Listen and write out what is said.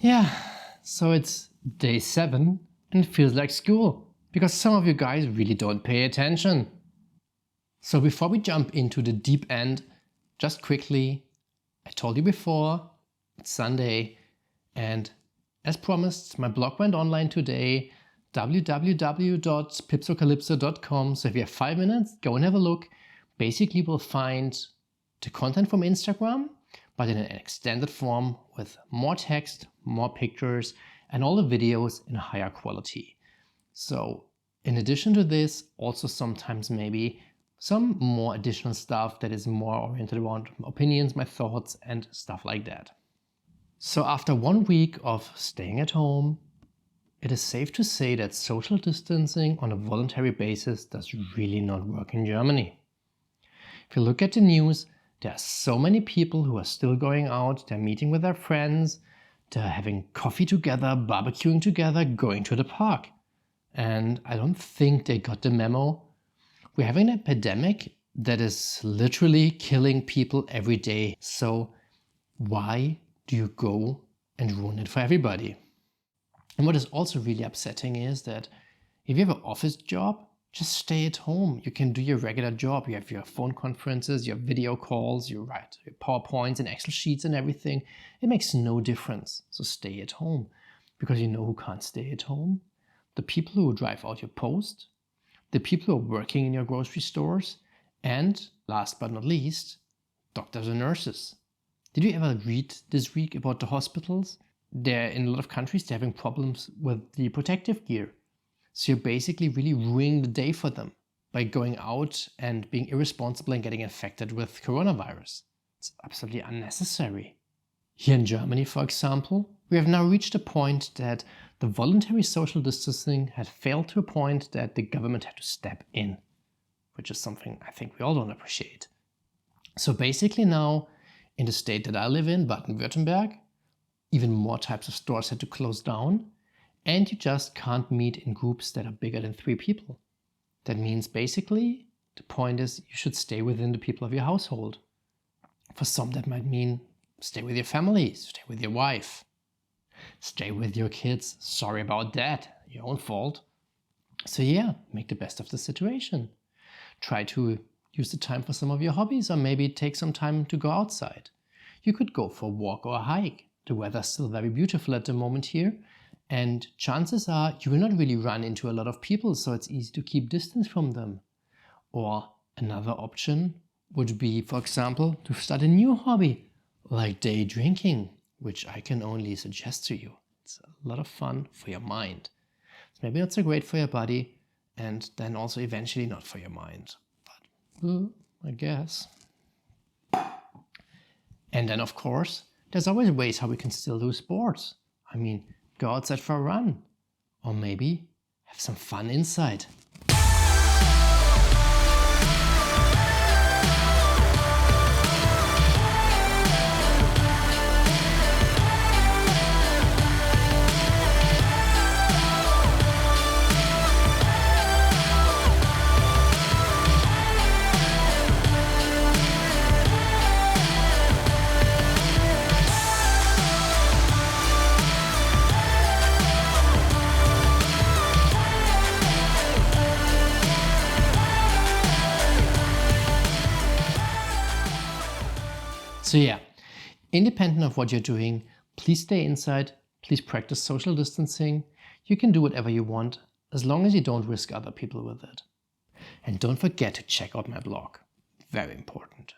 Yeah, so it's day 7 and it feels like school because some of you guys really don't pay attention. So before we jump into the deep end, just quickly, I told you before, it's Sunday, and as promised, my blog went online today, www.pipsocalypso.com. So if you have 5 minutes, go and have a look. Basically, we'll find the content from Instagram, but in an extended form with more text, more pictures, and all the videos in a higher quality. So in addition to this, also sometimes maybe some more additional stuff that is more oriented around opinions, my thoughts, and stuff like that. So after 1 week of staying at home, it is safe to say that social distancing on a voluntary basis does really not work in Germany. If you look at the news, there are so many people who are still going out, they're meeting with their friends, they're having coffee together, barbecuing together, going to the park. And I don't think they got the memo. We're having an epidemic that is literally killing people every day. So why do you go and ruin it for everybody? And what is also really upsetting is that if you have an office job, just stay at home. You can do your regular job. You have your phone conferences, your video calls, you write your PowerPoints and Excel sheets and everything. It makes no difference. So stay at home. Because you know who can't stay at home? The people who drive out your post, the people who are working in your grocery stores, and last but not least, doctors and nurses. Did you ever read this week about the hospitals? They're in a lot of countries, they're having problems with the protective gear. So you're basically really ruining the day for them by going out and being irresponsible and getting infected with coronavirus. It's absolutely unnecessary. Here in Germany, for example, we have now reached a point that the voluntary social distancing had failed to a point that the government had to step in, which is something I think we all don't appreciate. So basically now, in the state that I live in, Baden-Württemberg, even more types of stores had to close down, and you just can't meet in groups that are bigger than 3 people. That means basically, the point is you should stay within the people of your household. For some that might mean stay with your family, stay with your wife, stay with your kids. Sorry about that, your own fault. So yeah, make the best of the situation. Try to use the time for some of your hobbies, or maybe take some time to go outside. You could go for a walk or a hike. The weather's still very beautiful at the moment here, and chances are you will not really run into a lot of people, so it's easy to keep distance from them. Or another option would be, for example, to start a new hobby, like day drinking, which I can only suggest to you. It's a lot of fun for your mind. It's maybe not so great for your body, and then also eventually not for your mind. But, I guess. And then, of course, there's always ways how we can still do sports. I mean, go outside for a run. Or maybe have some fun inside. So yeah, independent of what you're doing, please stay inside, please practice social distancing. You can do whatever you want, as long as you don't risk other people with it. And don't forget to check out my blog. Very important.